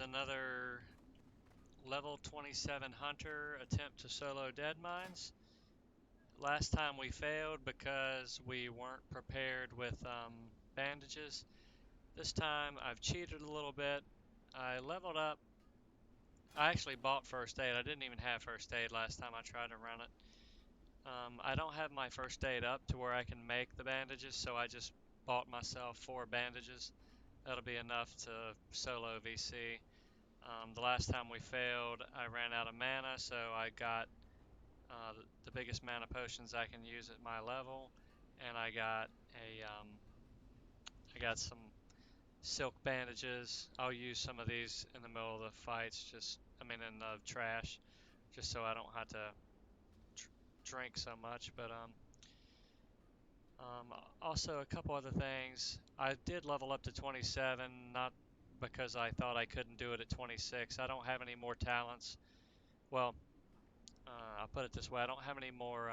another level 27 Hunter attempt to solo Deadmines. Last time we failed because we weren't prepared with bandages. This time I've cheated a little bit. I leveled up. I actually bought first aid. I didn't even have first aid last time I tried to run it. I don't have my first aid up to where I can make the bandages, so I just bought myself 4 bandages. That'll be enough to solo VC. The last time we failed, I ran out of mana, so I got the biggest mana potions I can use at my level, and I got some silk bandages. I'll use some of these in the middle of the fights, in the trash, just so I don't have to drink so much. But also a couple other things. I did level up to 27, not because I thought I couldn't do it at 26. I don't have any more talents. Well, I'll put it this way: I don't have any more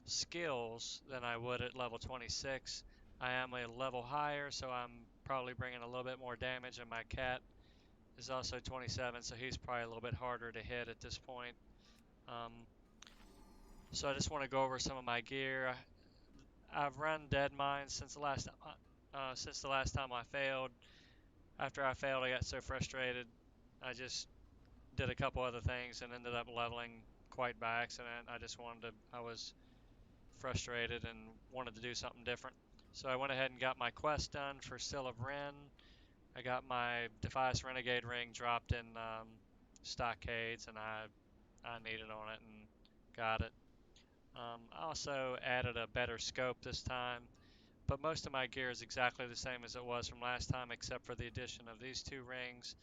skills than I would at level 26. I am a level higher, so I'm probably bringing a little bit more damage, and my cat is also 27, so he's probably a little bit harder to hit at this point. So I just want to go over some of my gear. I've run Deadmines since the last time I failed. After I failed, I got so frustrated, I just did a couple other things and ended up leveling quite by accident. I was frustrated and wanted to do something different. So I went ahead and got my quest done for Seal of Ren. I got my Defias Renegade ring dropped in Stockades, and I needed on it and got it. I also added a better scope this time, but most of my gear is exactly the same as it was from last time, except for the addition of these 2 rings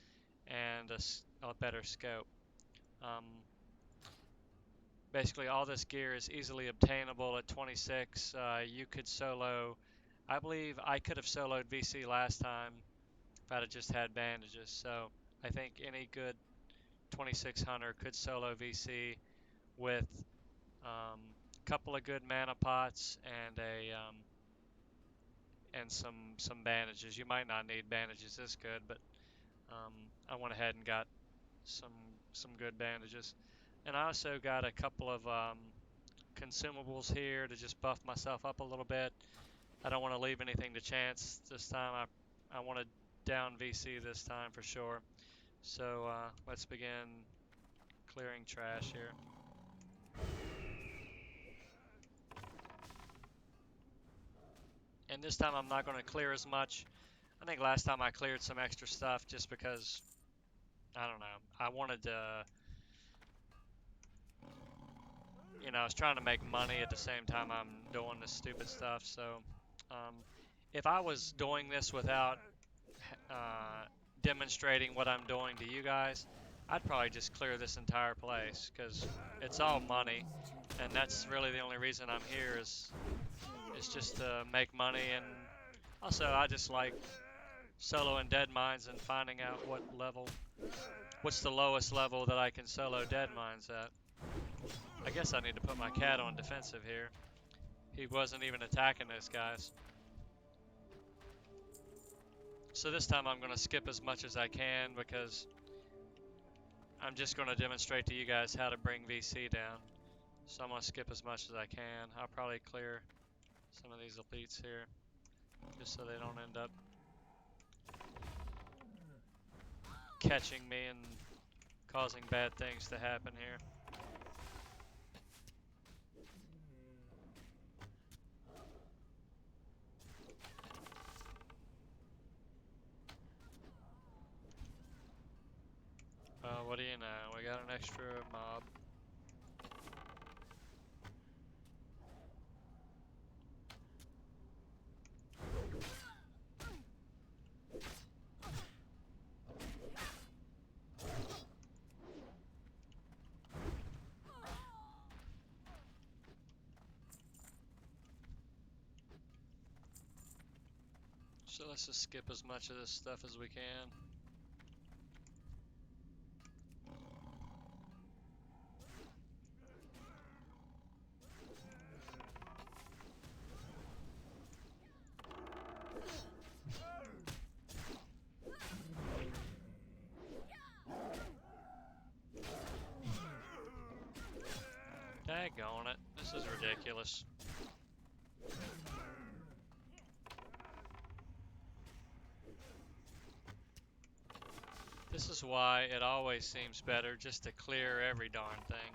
and a better scope. Basically, all this gear is easily obtainable at 26. You could solo. I believe I could have soloed VC last time if I'd have just had bandages. So I think any good 26 hunter could solo VC with a couple of good mana pots and some bandages. You might not need bandages this good, but I went ahead and got some good bandages. And I also got a couple of consumables here to just buff myself up a little bit. I don't want to leave anything to chance this time. I want to down VC this time for sure. So let's begin clearing trash here. And this time I'm not going to clear as much. I think last time I cleared some extra stuff just because, I don't know, I wanted to, I was trying to make money at the same time I'm doing this stupid stuff. So if I was doing this without demonstrating what I'm doing to you guys, I'd probably just clear this entire place because it's all money, and that's really the only reason I'm here is just to make money. And also I just like soloing Deadmines and finding out what's the lowest level that I can solo Deadmines at. I guess I need to put my cat on defensive here. He wasn't even attacking those guys. So this time I'm going to skip as much as I can because I'm just going to demonstrate to you guys how to bring VC down. So I'm going to skip as much as I can. I'll probably clear some of these elites here just so they don't end up catching me and causing bad things to happen here. What do you know? We got an extra mob. So let's just skip as much of this stuff as we can. Daggone it. This is ridiculous. This is why it always seems better just to clear every darn thing.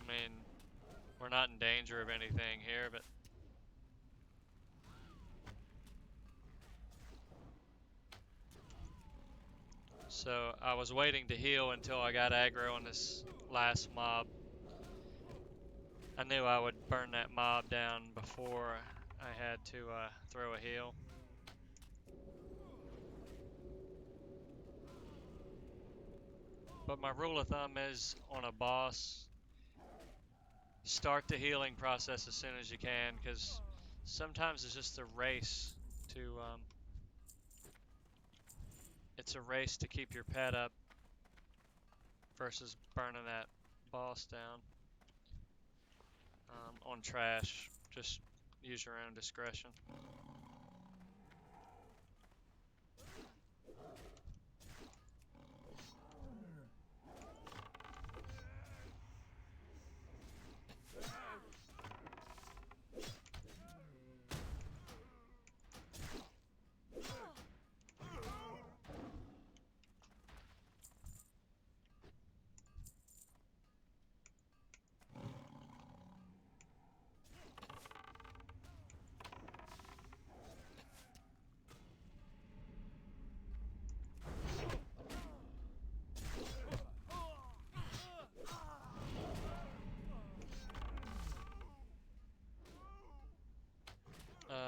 I mean, we're not in danger of anything here, but... So I was waiting to heal until I got aggro on this last mob. I knew I would burn that mob down before I had to throw a heal. But my rule of thumb is on a boss, start the healing process as soon as you can, because sometimes it's just a race to it's a race to keep your pet up versus burning that boss down on trash. Just use your own discretion.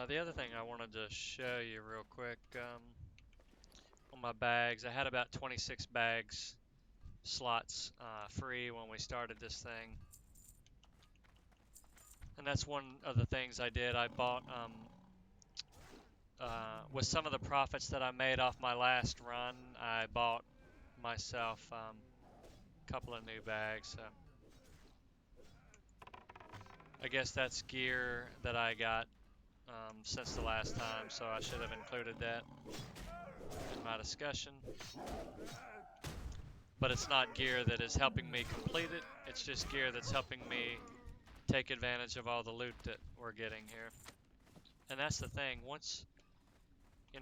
The other thing I wanted to show you real quick, on my bags, I had about 26 bags slots free when we started this thing. And that's one of the things I did. I bought, with some of the profits that I made off my last run, I bought myself a couple of new bags. So I guess that's gear that I got since the last time, so I should have included that in my discussion. But it's not gear that is helping me complete it, it's just gear that's helping me take advantage of all the loot that we're getting here. And that's the thing, once you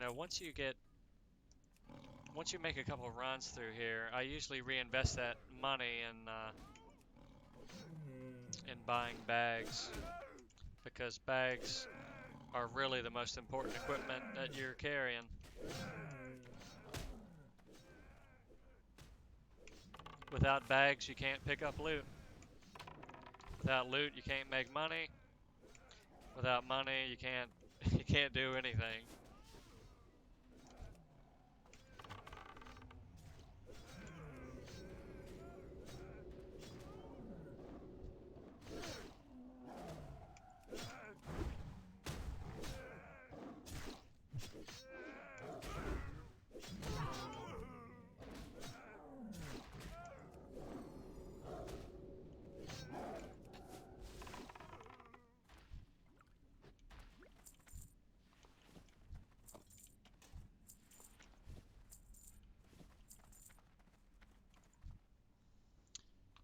make a couple runs through here, I usually reinvest that money in buying bags, because bags are really the most important equipment that you're carrying. Without bags, you can't pick up loot. Without loot, you can't make money. Without money, you can't do anything.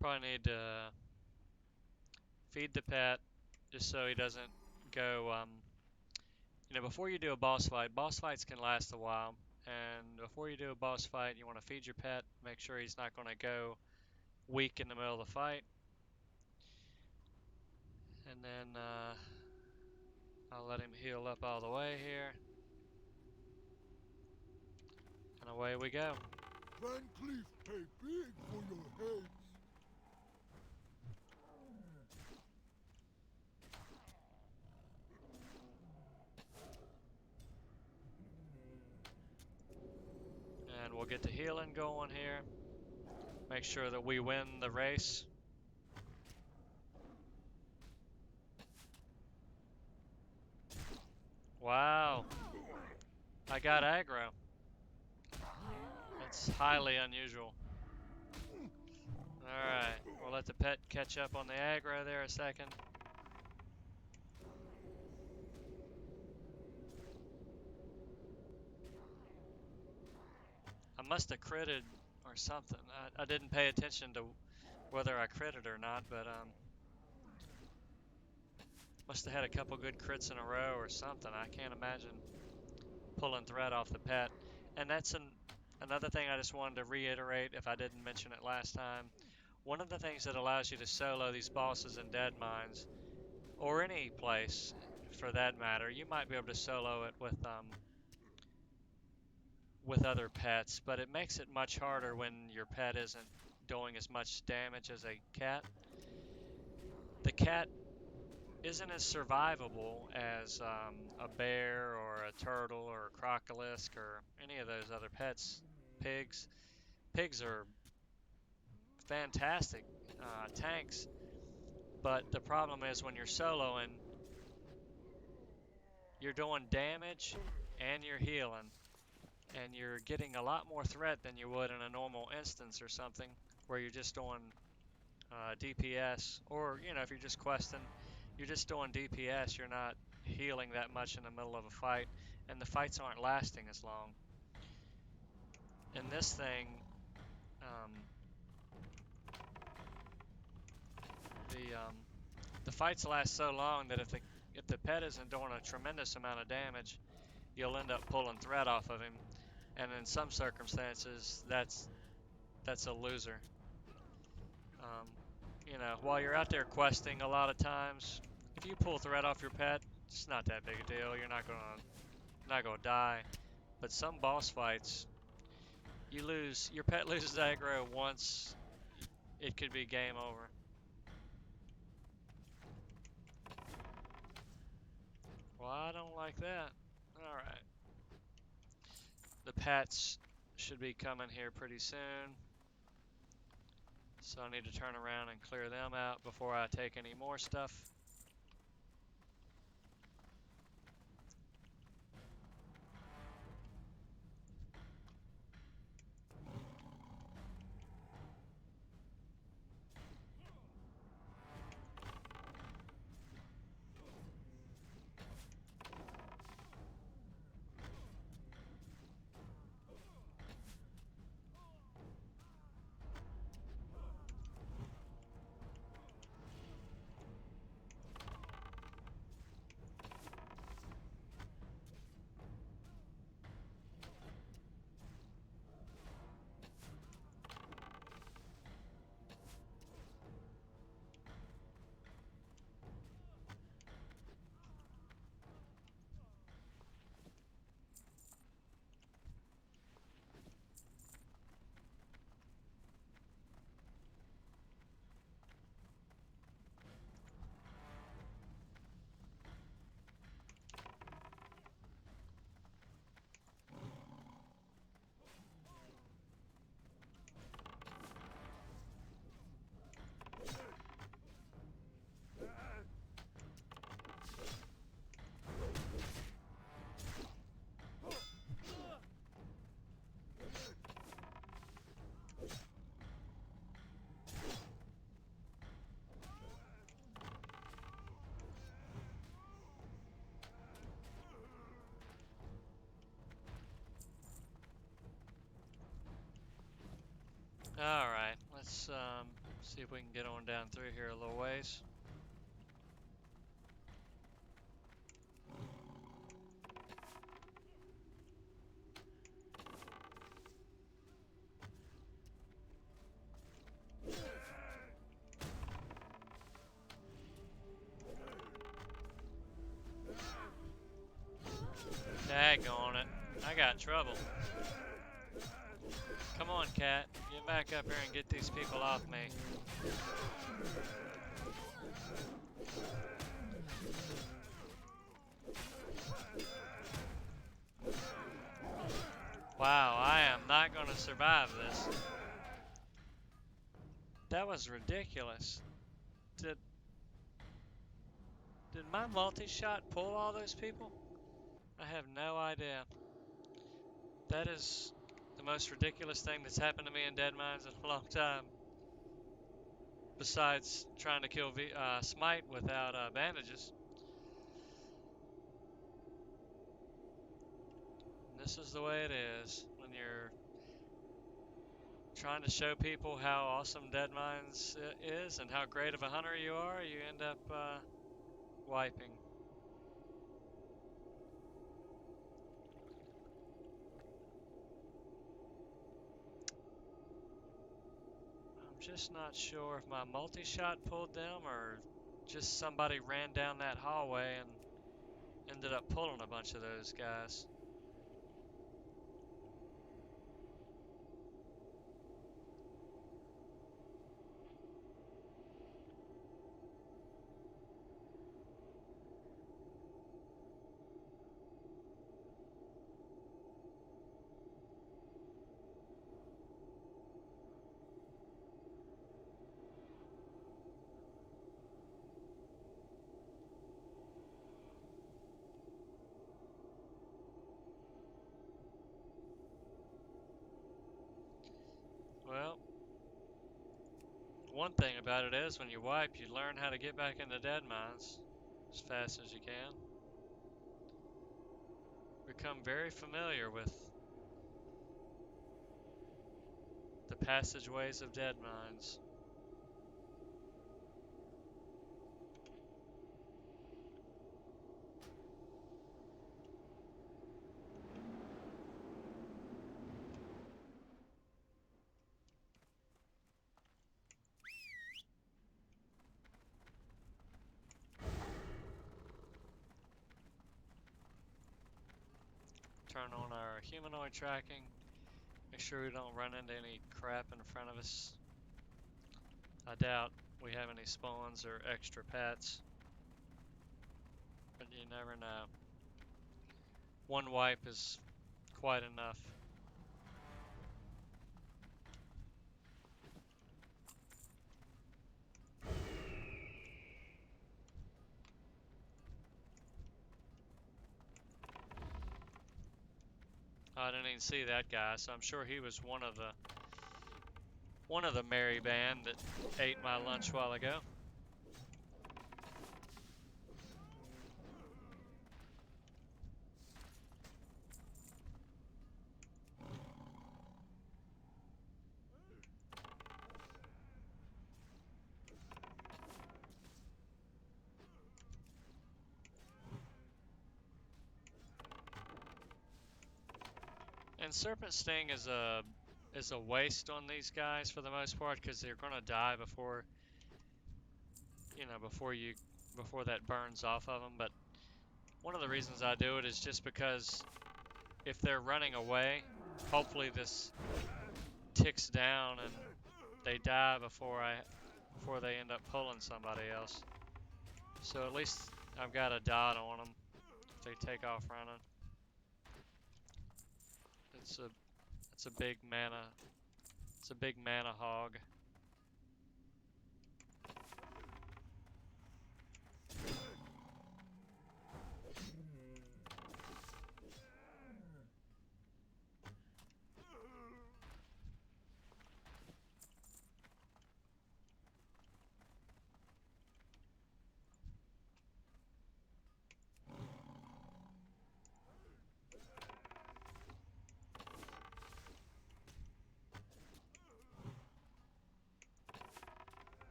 Probably need to feed the pet just so he doesn't go, before you do a boss fights can last a while. And before you do a boss fight, you want to feed your pet, make sure he's not going to go weak in the middle of the fight. And then I'll let him heal up all the way here. And away we go. Van Cleef pay big for your heads. And we'll get the healing going here. Make sure that we win the race. Wow. I got aggro. That's highly unusual. Alright, we'll let the pet catch up on the aggro there a second. I must have critted or something. I didn't pay attention to whether I critted or not, but must have had a couple good crits in a row or something. I can't imagine pulling threat off the pet. And that's another thing I just wanted to reiterate if I didn't mention it last time. One of the things that allows you to solo these bosses in Deadmines, or any place for that matter, you might be able to solo it with other pets, but it makes it much harder when your pet isn't doing as much damage as a cat. The cat isn't as survivable as a bear or a turtle or a crocolisk or any of those other pets. Pigs. Pigs are fantastic tanks, but the problem is when you're soloing, you're doing damage and you're healing, and you're getting a lot more threat than you would in a normal instance or something where you're just doing DPS, or if you're just questing, you're just doing DPS. You're not healing that much in the middle of a fight, and the fights aren't lasting as long. In this thing, um, the fights last so long that if the pet isn't doing a tremendous amount of damage, you'll end up pulling threat off of him, and in some circumstances, that's a loser. Um, while you're out there questing, a lot of times, if you pull threat off your pet, it's not that big a deal. You're not gonna die. But some boss fights, your pet loses aggro once, it could be game over. Well, I don't like that. All right, the pets should be coming here pretty soon, so I need to turn around and clear them out before I take any more stuff. All right, let's see if we can get on down through here a little ways. Daggone it. I got trouble. Come on, cat. Get back up here and get these people off me. Wow, I am not going to survive this. That was ridiculous. Did did my multi-shot pull all those people? I have no idea. That is the most ridiculous thing that's happened to me in Deadmines in a long time. Besides trying to kill Smite without bandages. And this is the way it is when you're trying to show people how awesome Deadmines is and how great of a hunter you are, you end up wiping. I'm just not sure if my multi-shot pulled them or just somebody ran down that hallway and ended up pulling a bunch of those guys. Well, one thing about it is when you wipe, you learn how to get back into Deadmines as fast as you can. Become very familiar with the passageways of Deadmines. Turn on our humanoid tracking. Make sure we don't run into any crap in front of us. I doubt we have any spawns or extra pets, but you never know. One wipe is quite enough. I didn't even see that guy, so I'm sure he was one of the merry band that ate my lunch a while ago. And Serpent Sting is a waste on these guys for the most part because they're gonna die before before that burns off of them. But one of the reasons I do it is just because if they're running away, hopefully this ticks down and they die before they end up pulling somebody else. So at least I've got a dot on them if they take off running. It's a it's a big mana it's a big mana hog.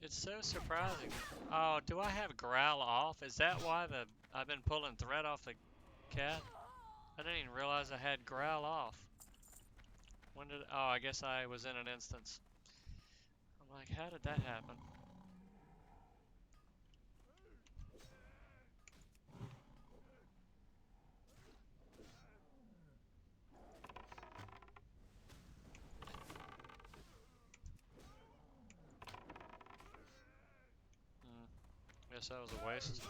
It's so surprising. Oh, do I have growl off? Is that why I've been pulling thread off the cat? I didn't even realize I had growl off. When did? Oh, I guess I was in an instance. I'm like, how did that happen? Guess that was a waste.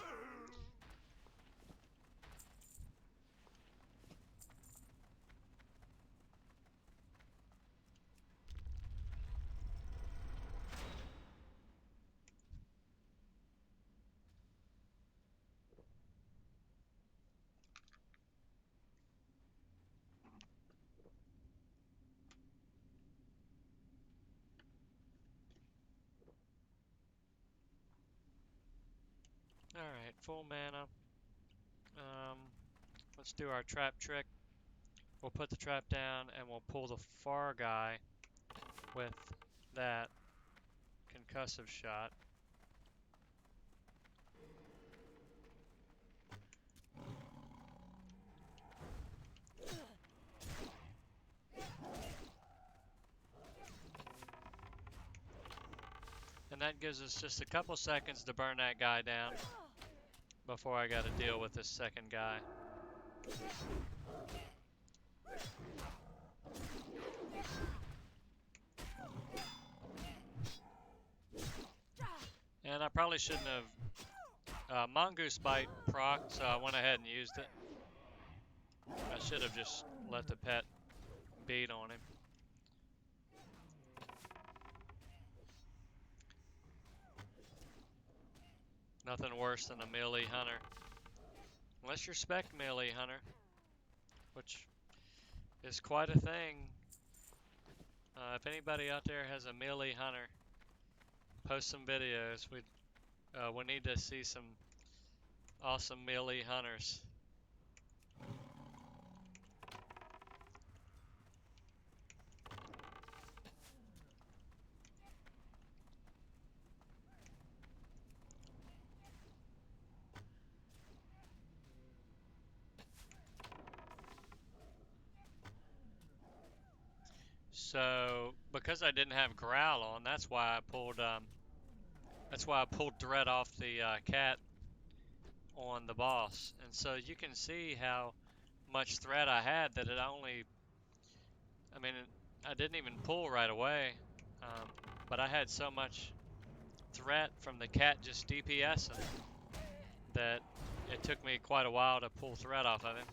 Alright, full mana. Let's do our trap trick. We'll put the trap down and we'll pull the far guy with that concussive shot. And that gives us just a couple seconds to burn that guy down before I gotta deal with this second guy. And I probably shouldn't have Mongoose Bite proc, so I went ahead and used it. I should have just let the pet beat on him. Nothing worse than a melee hunter. Unless you're spec melee hunter, which is quite a thing. If anybody out there has a melee hunter, post some videos. We need to see some awesome melee hunters. So because I didn't have Growl on, that's why I pulled Dread off the cat on the boss. And so you can see how much threat I had that I mean, I didn't even pull right away, but I had so much threat from the cat just DPSing that it took me quite a while to pull threat off of him.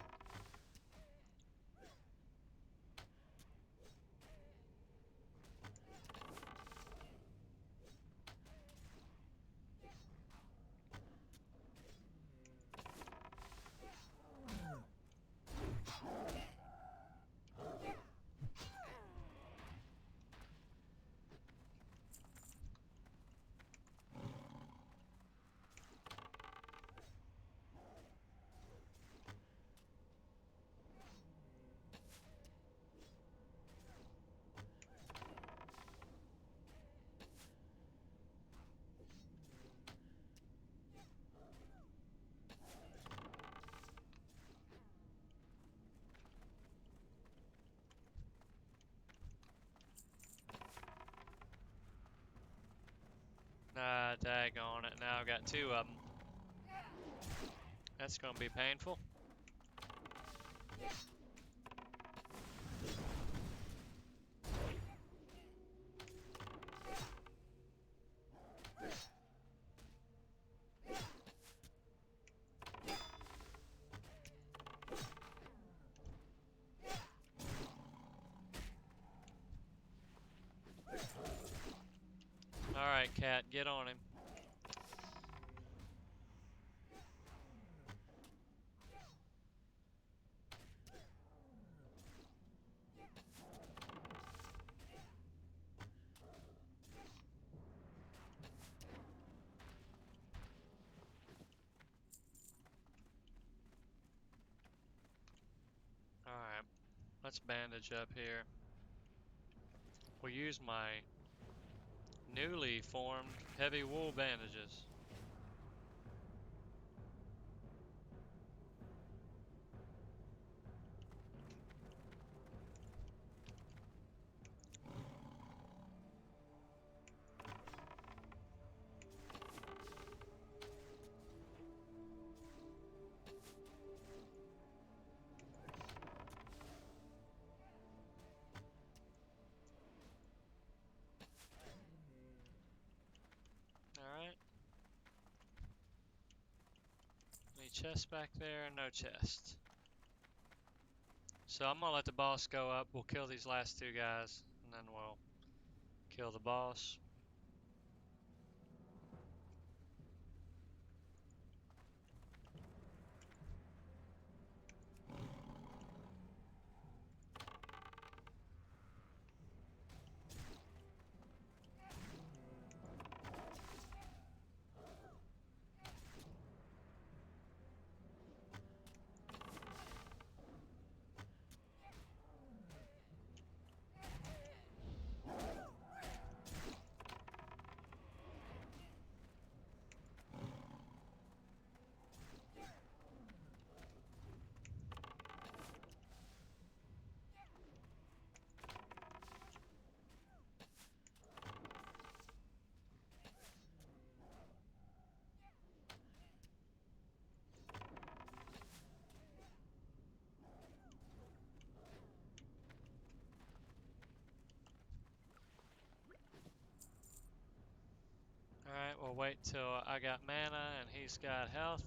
Ah, daggone it. Now I've got two of them. That's going to be painful. Alright, cat, get on him. Alright, let's bandage up here. We'll use my newly formed heavy wool bandages. Alright. Any chest back there? No chest. So I'm gonna let the boss go up. We'll kill these last two guys, and then we'll kill the boss. wait till I got mana and he's got health.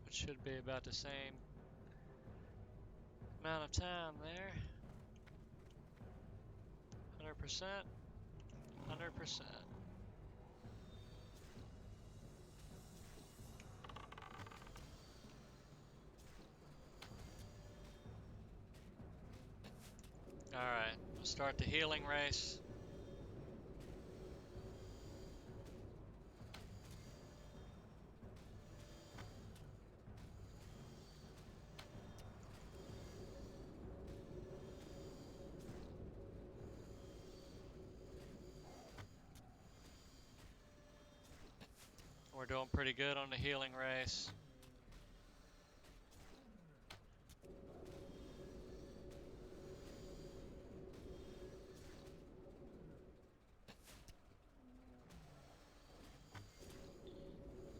Which should be about the same amount of time there. 100%. 100%. Alright, we'll start the healing race. We're doing pretty good on the healing race.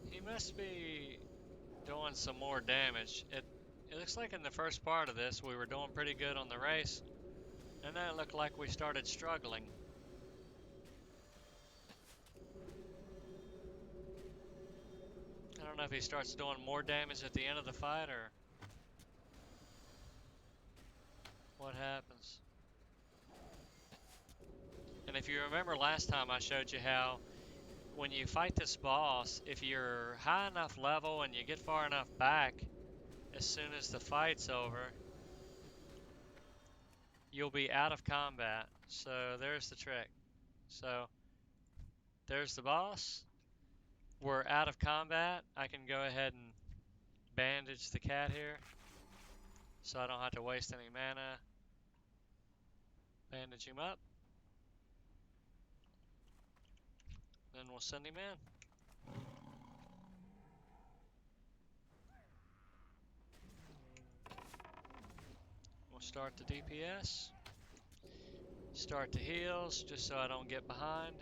He must be doing some more damage. It looks like in the first part of this we were doing pretty good on the race, and then it looked like we started struggling. I don't know if he starts doing more damage at the end of the fight or what happens. And if you remember last time I showed you how when you fight this boss, if you're high enough level and you get far enough back, as soon as the fight's over, you'll be out of combat. So there's the trick. So there's the boss. We're out of combat. I can go ahead and bandage the cat here so I don't have to waste any mana. Bandage him up. Then we'll send him in. We'll start the DPS. Start the heals just so I don't get behind.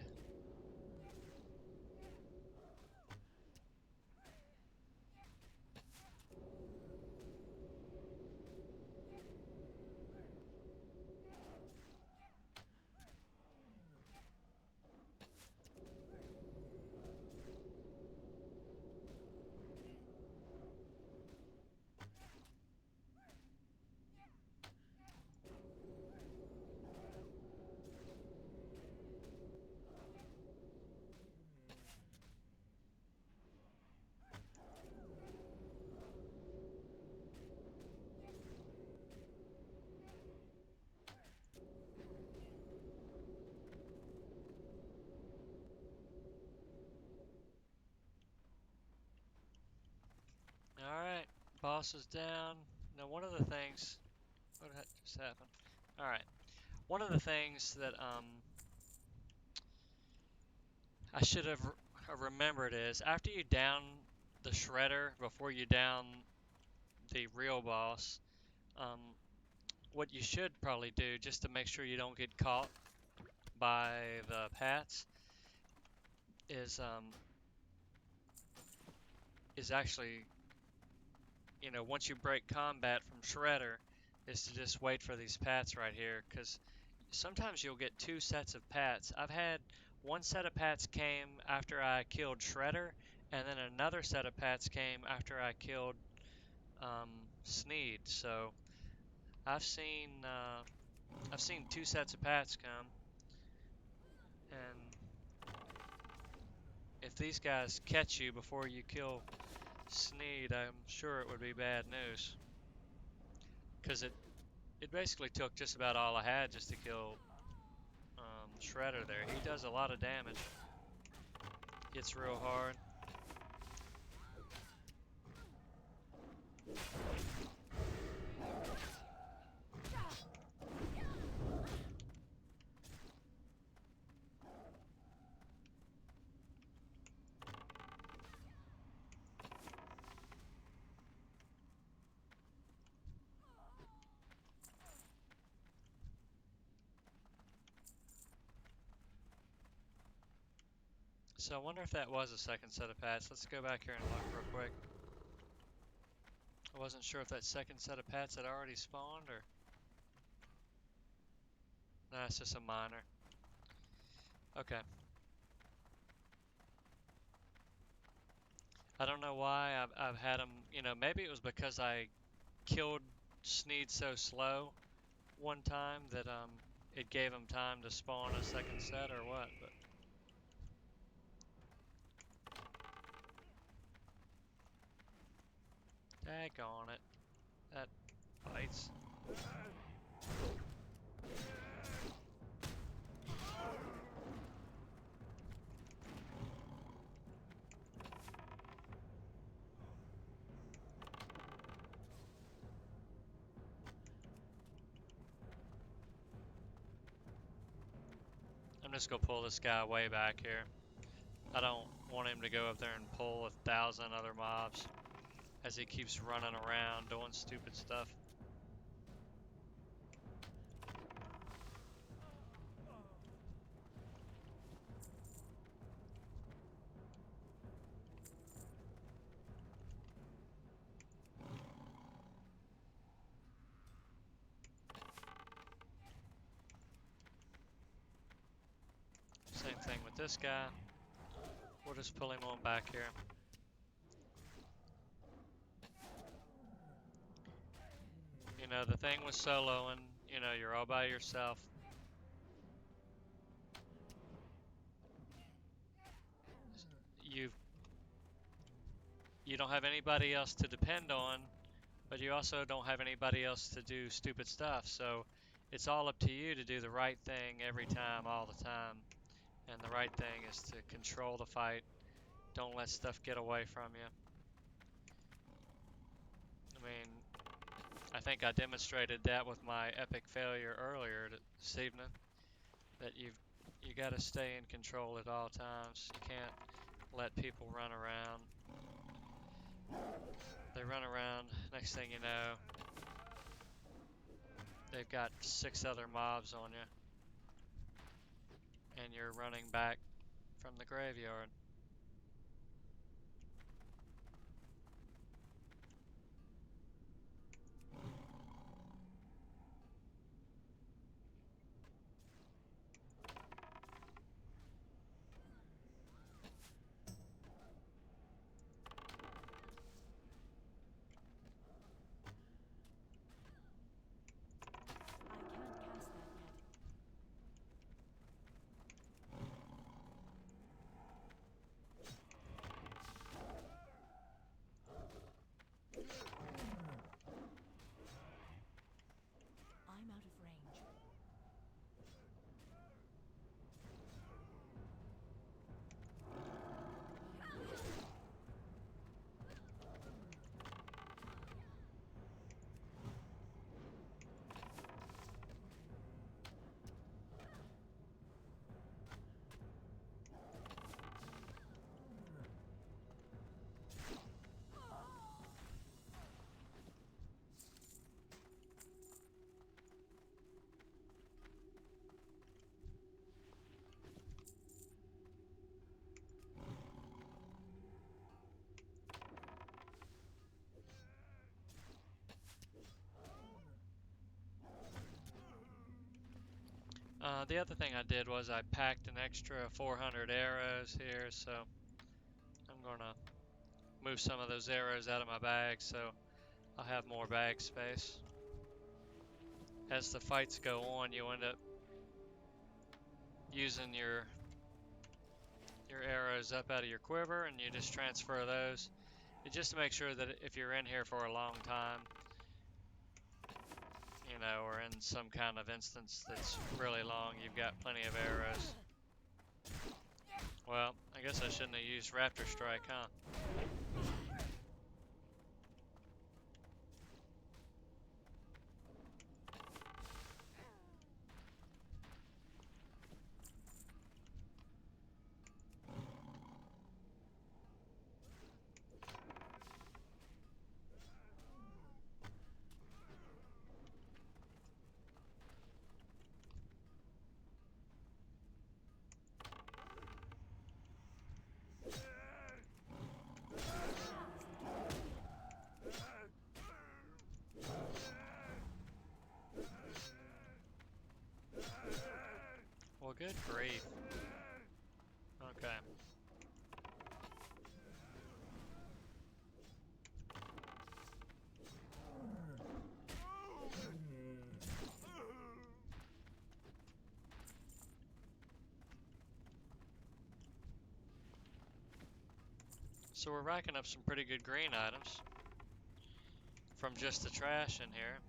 Alright, boss is down. Now one of the things, what just happened? Alright, one of the things that I should have remembered is after you down the shredder, before you down the real boss, um, what you should probably do just to make sure you don't get caught by the pats is actually, once you break combat from shredder, is to just wait for these pats right here, because sometimes you'll get two sets of pats. I've had one set of pats came after I killed Shredder, and then another set of pats came after I killed Sneed. So I've seen two sets of pats come, and if these guys catch you before you kill Sneed, I'm sure it would be bad news, because it basically took just about all I had just to kill Shredder there. He does a lot of damage. Hits real hard. So I wonder if that was a second set of pats. Let's go back here and look real quick. I wasn't sure if that second set of pats had already spawned or... That's just a minor. Okay. I don't know why I've had him, you know, maybe it was because I killed Sneed so slow one time that it gave him time to spawn a second set or what, but daggone it. That bites. I'm just gonna pull this guy way back here. I don't want him to go up there and pull 1,000 other mobs as he keeps running around doing stupid stuff. Same thing with this guy. We'll just pull him on back here. You know, the thing with soloing, you know, you're all by yourself. You you don't have anybody else to depend on, but you also don't have anybody else to do stupid stuff. So it's all up to you to do the right thing every time, all the time. And the right thing is to control the fight. Don't let stuff get away from you. I mean, I think I demonstrated that with my epic failure earlier this evening. That you got to stay in control at all times. You can't let people run around. They run around. Next thing you know, they've got 6 other mobs on you, and you're running back from the graveyard. I'm out of range. The other thing I did was I packed an extra 400 arrows here, so I'm gonna move some of those arrows out of my bag so I'll have more bag space. As the fights go on, you end up using your arrows up out of your quiver, and you just transfer those. Just to make sure that if you're in here for a long time, you know, or in some kind of instance that's really long, you've got plenty of arrows. Well, I guess I shouldn't have used Raptor Strike, huh? Good grief. Okay. So we're racking up some pretty good green items from just the trash in here.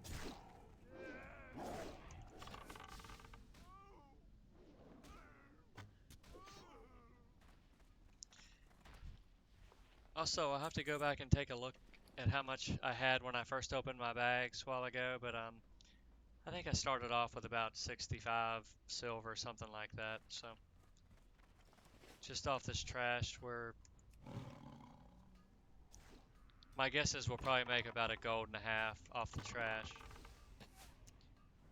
Also, I'll have to go back and take a look at how much I had when I first opened my bags a while ago, but I think I started off with about 65 silver, something like that. So just off this trash, my guess is we'll probably make about a gold and a half off the trash.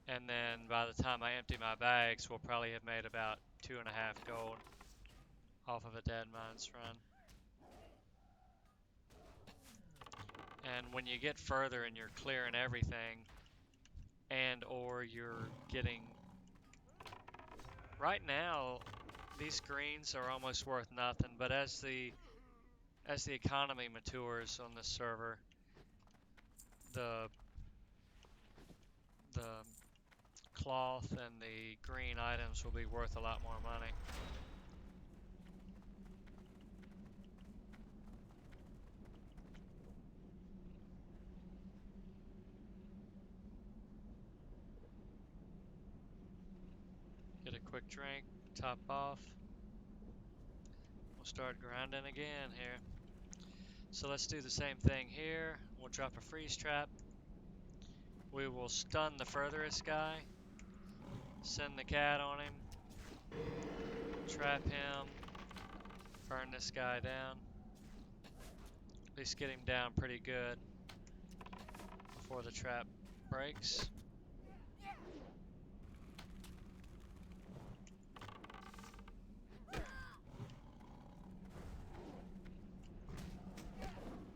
And then by the time I empty my bags, we'll probably have made about 2.5 gold off of a Deadmines run. And when you get further and you're clearing everything, and or you're getting, right now, these greens are almost worth nothing, but as the economy matures on this server, the the cloth and the green items will be worth a lot more money. Get a quick drink, top off. We'll start grinding again here. So let's do the same thing here. We'll drop a freeze trap. We will stun the furthest guy. Send the cat on him. Trap him. Burn this guy down. At least get him down pretty good before the trap breaks.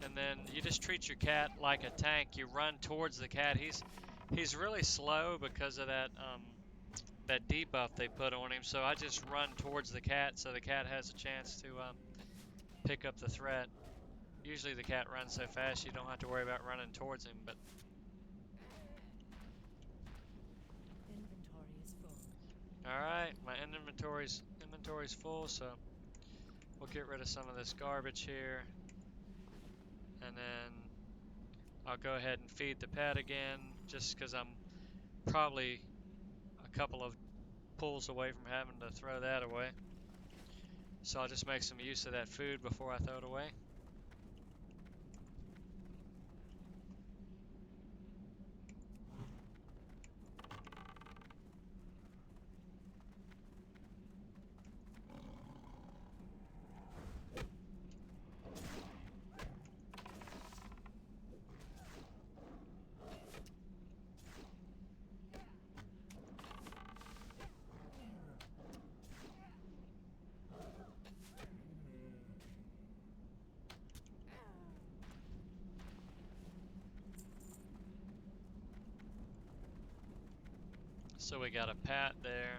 And then you just treat your cat like a tank. You run towards the cat. He's really slow because of that debuff they put on him. So I just run towards the cat so the cat has a chance to pick up the threat. Usually the cat runs so fast you don't have to worry about running towards him, but Inventory is full. alright, my inventory's full, so we'll get rid of some of this garbage here. And then I'll go ahead and feed the pet again, just because I'm probably a couple of pulls away from having to throw that away. So I'll just make some use of that food before I throw it away. So we got a pat there.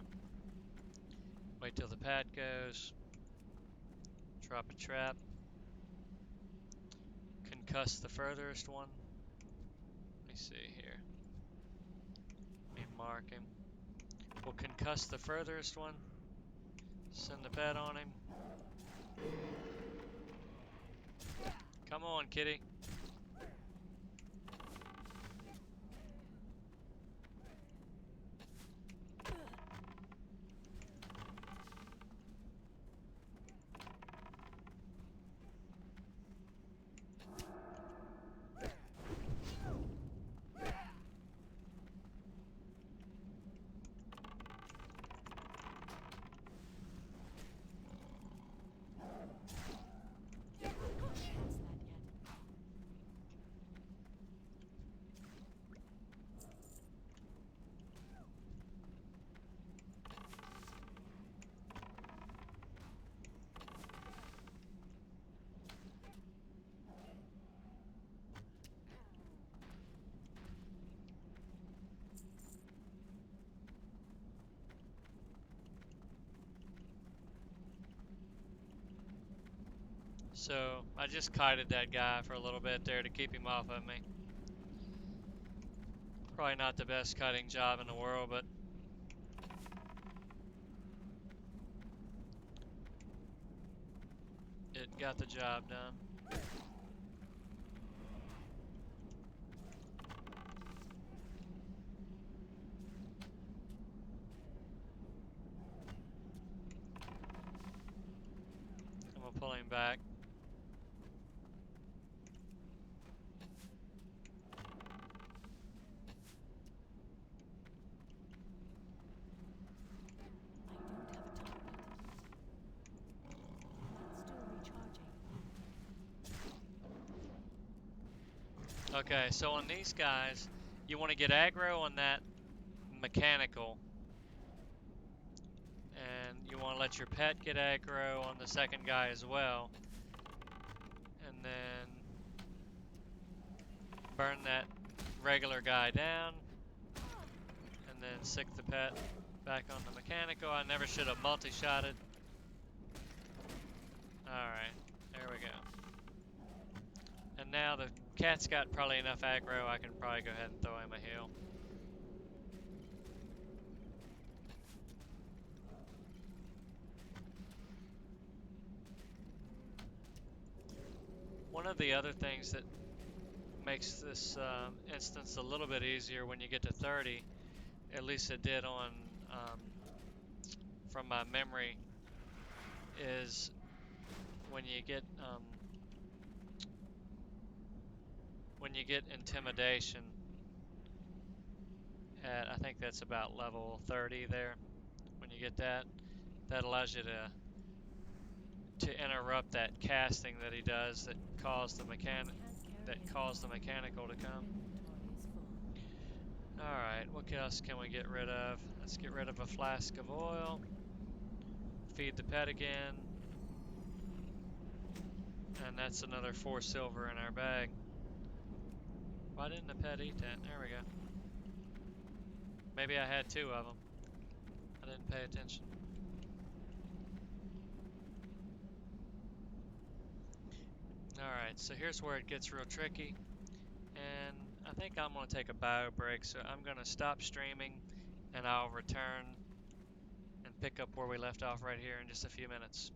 Wait till the pat goes. Drop a trap. Concuss the furthest one. Let me see here. Let me mark him. We'll concuss the furthest one. Send the pet on him. Come on, kitty. So I just kited that guy for a little bit there to keep him off of me. Probably not the best kiting job in the world, but it got the job done. I'm gonna pull him back. Okay, so on these guys, you want to get aggro on that mechanical, and you want to let your pet get aggro on the second guy as well, and then burn that regular guy down, and then sick the pet back on the mechanical. I never should have multi-shotted. Alright, there we go. And now the cat's got probably enough aggro, I can probably go ahead and throw him a heal. One of the other things that makes this instance a little bit easier when you get to 30, at least it did on from my memory, is when you get intimidation at, I think that's about level 30 there. When you get that, that allows you to interrupt that casting that he does that caused the mechanical to come. Alright, what else can we get rid of? Let's get rid of a flask of oil. Feed the pet again. And that's another 4 silver in our bag. Why didn't the pet eat that? There we go. Maybe I had 2 of them. I didn't pay attention. Alright, so here's where it gets real tricky. And I think I'm going to take a bio break, so I'm going to stop streaming and I'll return and pick up where we left off right here in just a few minutes.